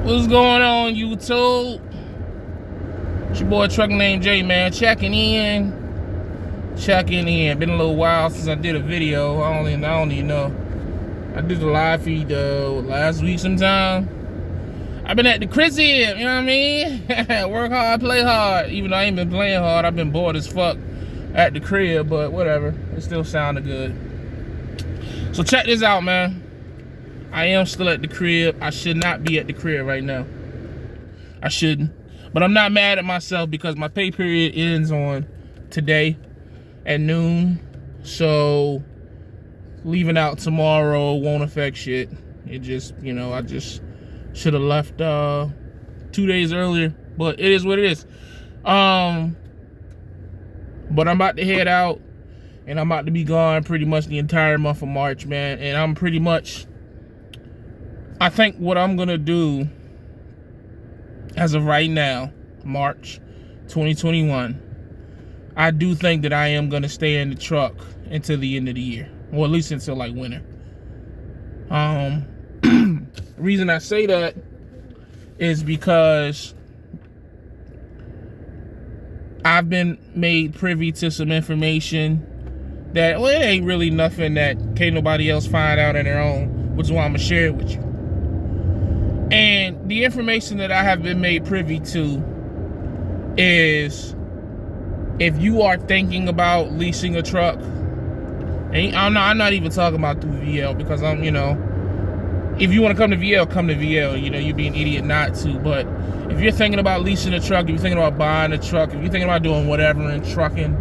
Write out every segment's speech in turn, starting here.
What's going on, YouTube? It's your boy ATruckerNamedJay, man. Checking in. Been a little while since I did a video. I don't even know. I did the live feed last week sometime. I've been at the crib, you know what I mean? Work hard, play hard. Even though I ain't been playing hard, I've been bored as fuck at the crib, but whatever. It still sounded good. So check this out, man. I am still at the crib. I should not be at the crib right now. I shouldn't. But I'm not mad at myself because my pay period ends on today at noon. So leaving out tomorrow won't affect shit. It just, you know, I just should have left 2 days earlier. But it is what it is. But I'm about to head out. And I'm about to be gone pretty much the entire month of March, man. And I'm pretty much... I think what I'm gonna do as of right now, March 2021, I do think that I am gonna stay in the truck until the end of the year, or at least until like winter. The reason I say that is because I've been made privy to some information that, well, it ain't really nothing that can't nobody else find out on their own, which is why I'm gonna share it with you. And the information that I have been made privy to is, if you are thinking about leasing a truck, and I'm not even talking about through VL, because I'm, you know, if you want to come to VL, come to VL. You know, you'd be an idiot not to. But if you're thinking about leasing a truck, if you're thinking about buying a truck, if you're thinking about doing whatever in trucking,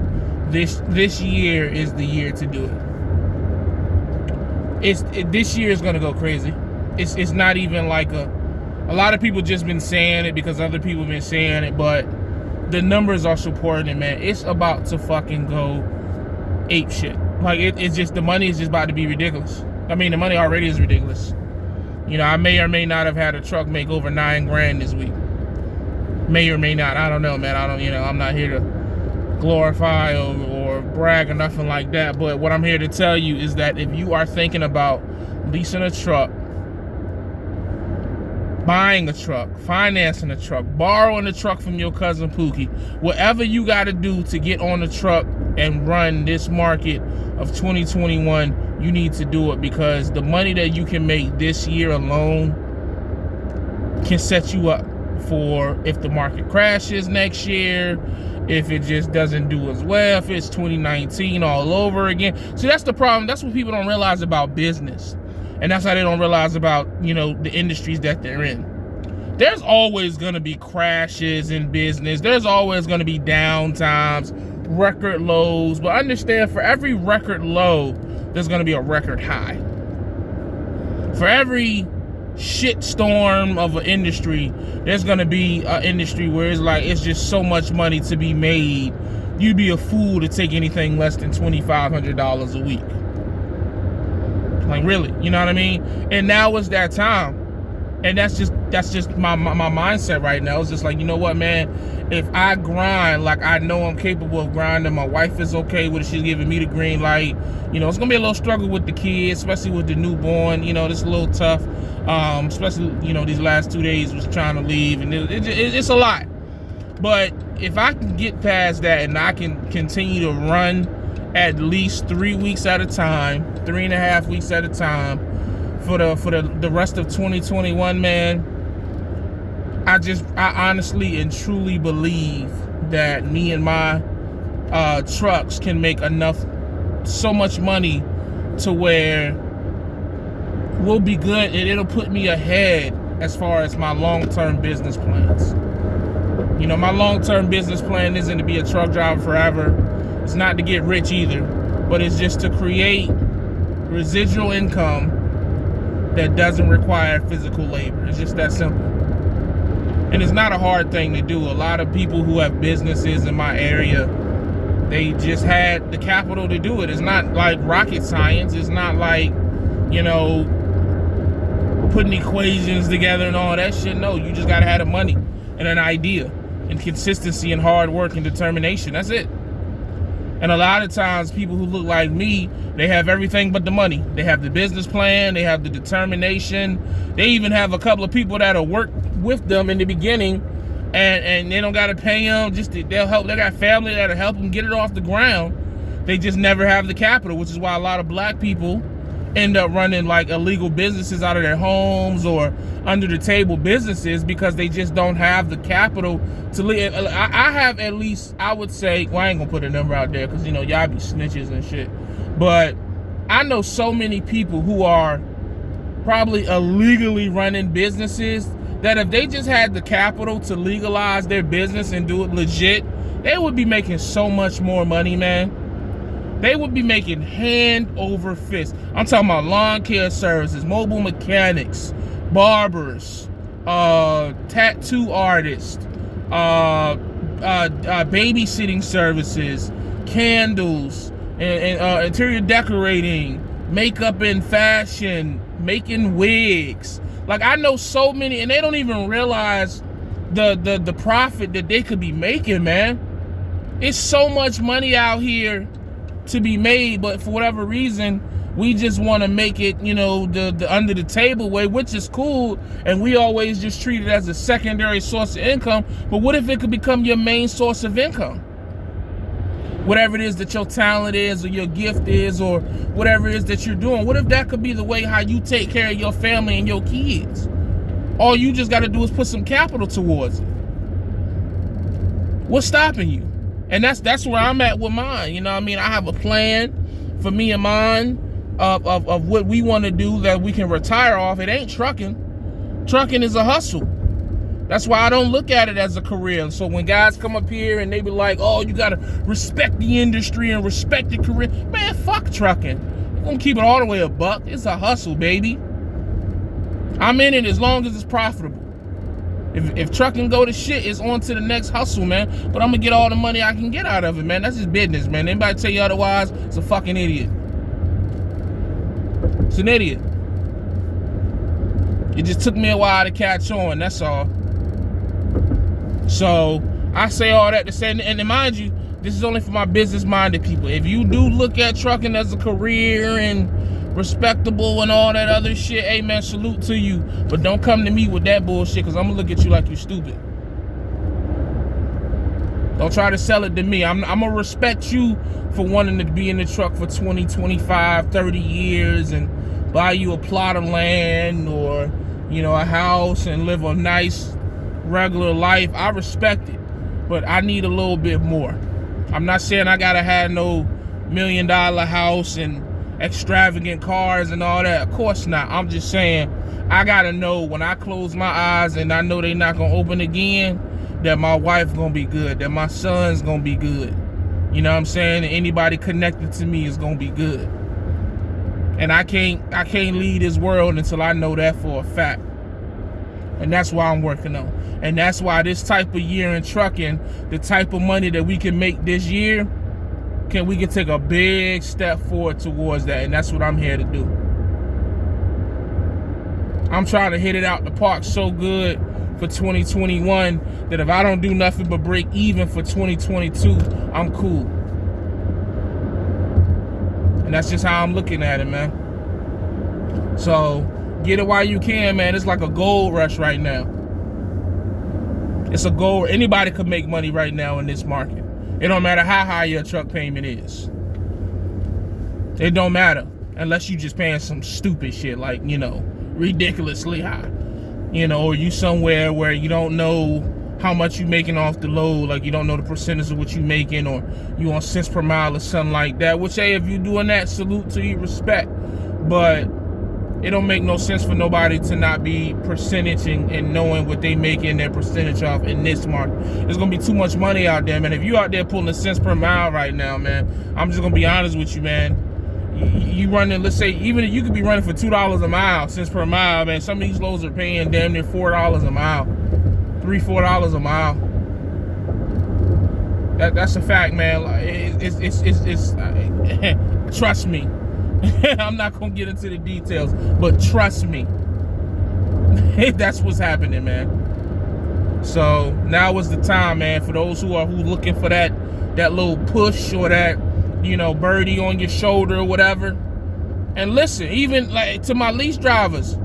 this year is the year to do it. This year is gonna go crazy. It's not even like a lot of people just been saying it because other people been saying it, but the numbers are supporting it, man. It's about to fucking go ape shit. Like it's just, the money is just about to be ridiculous. I mean, the money already is ridiculous. You know, I may or may not have had a truck make over $9 grand this week. May or may not. I don't know, man. I'm not here to glorify or brag or nothing like that. But what I'm here to tell you is that if you are thinking about leasing a truck, buying a truck, financing a truck, borrowing a truck from your cousin Pookie, whatever you got to do to get on the truck and run this market of 2021, you need to do it, because the money that you can make this year alone can set you up for if the market crashes next year, if it just doesn't do as well, if it's 2019 all over again. See, that's the problem. That's what people don't realize about business. And that's how they don't realize about, you know, the industries that they're in. There's always going to be crashes in business. There's always going to be downtimes, record lows. But understand, for every record low, there's going to be a record high. For every shitstorm of an industry, there's going to be an industry where it's like, it's just so much money to be made. You'd be a fool to take anything less than $2,500 a week. Like, really, you know what I mean? And now is that time. And that's just my mindset right now. It's just like, you know what, man? If I grind like I know I'm capable of grinding, my wife is okay with it, she's giving me the green light. You know, it's gonna be a little struggle with the kids, especially with the newborn. You know, it's a little tough. Especially, you know, these last 2 days was trying to leave, and it's a lot. But if I can get past that and I can continue to run at least 3 weeks at a time, 3.5 weeks at a time for the rest of 2021, man, I honestly and truly believe that me and my trucks can make so much money to where we'll be good, and it'll put me ahead as far as my long-term business plans. You know, my long-term business plan isn't to be a truck driver forever. It's not to get rich either, but it's just to create residual income that doesn't require physical labor. It's just that simple. And it's not a hard thing to do. A lot of people who have businesses in my area, they just had the capital to do it. It's not like rocket science. It's not like, you know, putting equations together and all that shit. No, you just gotta have the money and an idea and consistency and hard work and determination. That's it. And a lot of times people who look like me, they have everything but the money. They have the business plan, they have the determination. They even have a couple of people that'll work with them in the beginning, and they don't gotta pay them, they'll help. They got family that'll help them get it off the ground. They just never have the capital, which is why a lot of black people end up running like illegal businesses out of their homes or under the table businesses, because they just don't have the capital to live. I have at least, I would say, well, I ain't gonna put a number out there because, you know, y'all be snitches and shit, but I know so many people who are probably illegally running businesses that if they just had the capital to legalize their business and do it legit, they would be making so much more money, man. They would be making hand over fist. I'm talking about lawn care services, mobile mechanics, barbers, tattoo artists, babysitting services, candles, and interior decorating, makeup and fashion, making wigs. Like, I know so many, and they don't even realize the profit that they could be making, man. It's so much money out here to be made, but for whatever reason, we just want to make it, you know, the under the table way, which is cool, and we always just treat it as a secondary source of income. But what if it could become your main source of income? Whatever it is that your talent is, or your gift is, or whatever it is that you're doing, what if that could be the way how you take care of your family and your kids? All you just got to do is put some capital towards it. What's stopping you? And that's where I'm at with mine. You know what I mean? I have a plan for me and mine of what we want to do that we can retire off. It ain't trucking. Trucking is a hustle. That's why I don't look at it as a career. So when guys come up here and they be like, oh, you got to respect the industry and respect the career. Man, fuck trucking. We're going to keep it all the way a buck. It's a hustle, baby. I'm in it as long as it's profitable. If trucking go to shit, it's on to the next hustle, man. But I'm gonna get all the money I can get out of it, man. That's just business, man. Anybody tell you otherwise, it's a fucking idiot. It's an idiot. It just took me a while to catch on, that's all. So I say all that to say, and mind you, this is only for my business-minded people. If you do look at trucking as a career and respectable and all that other shit, hey man, salute to you, but don't come to me with that bullshit, because I'm gonna look at you like you stupid. Don't try to sell it to me. I'm gonna respect you for wanting to be in the truck for 20, 25, 30 years and buy you a plot of land or, you know, a house and live a nice regular life. I respect it, but I need a little bit more. I'm not saying I gotta have no $1 million house and extravagant cars and all that. Of course not. I'm just saying, I gotta know when I close my eyes and I know they not gonna open again, that my wife gonna be good, that my son's gonna be good. You know what I'm saying? And anybody connected to me is gonna be good. And I can't leave this world until I know that for a fact. And that's why I'm working on. And that's why this type of year in trucking, the type of money that we can make this year, we can take a big step forward towards that, and that's what I'm here to do. I'm trying to hit it out the park so good for 2021 that if I don't do nothing but break even for 2022, I'm cool. And that's just how I'm looking at it, man. So get it while you can, man. It's like a gold rush right now. It's a gold. Anybody could make money right now in this market. It don't matter how high your truck payment is. It don't matter unless you just paying some stupid shit like, you know, ridiculously high. You know, or you somewhere where you don't know how much you making off the load, like you don't know the percentage of what you making, or you on cents per mile or something like that. Which, hey, if you doing that, salute to you, respect. But it don't make no sense for nobody to not be percentaging and knowing what they making their percentage off in this market. There's gonna be too much money out there, man. If you out there pulling cents per mile right now, man, I'm just gonna be honest with you, man. You running, let's say, even if you could be running for $2 a mile, cents per mile, man. Some of these loads are paying damn near $4 a mile, $3, $4 a mile. That's a fact, man. It's trust me. I'm not gonna get into the details, but trust me, that's what's happening, man. So now is the time, man, for those who looking for that little push or that you know, birdie on your shoulder or whatever. And listen, even like to my lease drivers,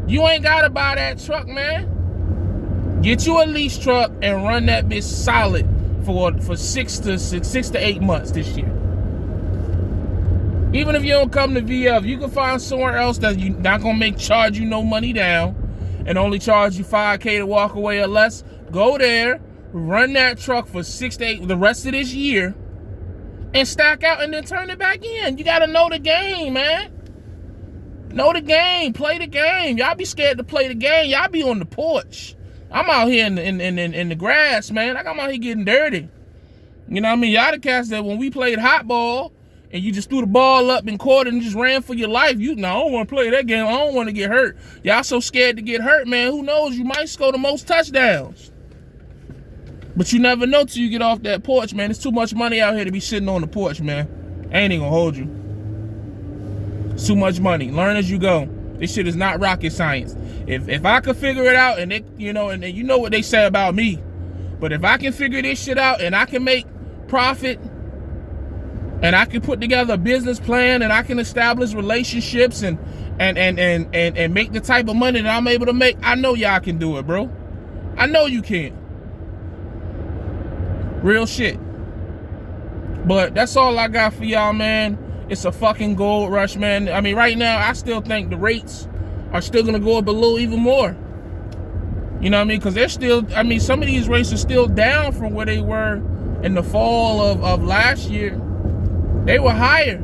you ain't gotta buy that truck, man. Get you a lease truck and run that bitch solid for 6 to 8 months this year. Even if you don't come to VF, you can find somewhere else that you not gonna charge you no money down and only charge you $5K to walk away or less. Go there, run that truck for 6 to 8 the rest of this year, and stack out and then turn it back in. You gotta know the game, man. Know the game, play the game. Y'all be scared to play the game. Y'all be on the porch. I'm out here in the grass, man. Like I'm out here getting dirty. You know what I mean? Y'all the cats that when we played hot ball and you just threw the ball up and caught it and just ran for your life, I don't want to play that game. I don't want to get hurt. Y'all so scared to get hurt, man. Who knows? You might score the most touchdowns. But you never know till you get off that porch, man. There's too much money out here to be sitting on the porch, man. I ain't even gonna hold you. It's too much money. Learn as you go. This shit is not rocket science. If I could figure it out, and you know what they say about me, but if I can figure this shit out and I can make profit and I can put together a business plan and I can establish relationships and make the type of money that I'm able to make, I know y'all can do it, bro. I know you can. Real shit. But that's all I got for y'all, man. It's a fucking gold rush, man. I mean, right now, I still think the rates are still gonna go up a little even more. You know what I mean? Because they're still, I mean, some of these rates are still down from where they were in the fall of last year. They were higher.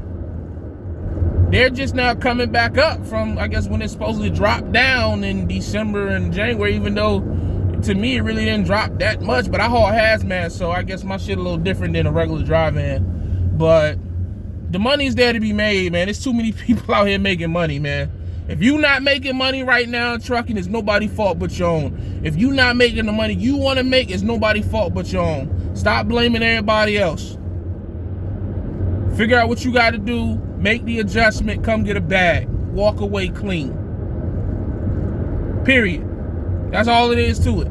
They're just now coming back up from, I guess, when it supposedly dropped down in December and January, even though to me, it really didn't drop that much, but I haul hazmat, so I guess my shit a little different than a regular drive-in. But the money's there to be made, man. There's too many people out here making money, man. If you not making money right now in trucking, it's nobody's fault but your own. If you not making the money you want to make, it's nobody's fault but your own. Stop blaming everybody else. Figure out what you got to do. Make the adjustment. Come get a bag. Walk away clean. Period. That's all it is to it.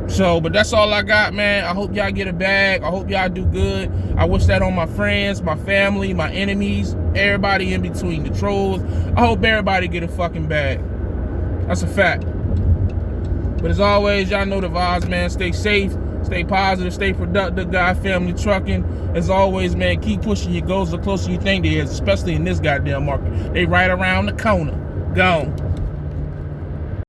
So, but that's all I got, man. I hope y'all get a bag. I hope y'all do good. I wish that on my friends, my family, my enemies, everybody in between, the trolls. I hope everybody get a fucking bag. That's a fact. But as always, y'all know the vibes, man. Stay safe, stay positive, stay productive. God Family Trucking. As always, man, keep pushing your goals the closer you think they is, especially in this goddamn market. They right around the corner. Gone.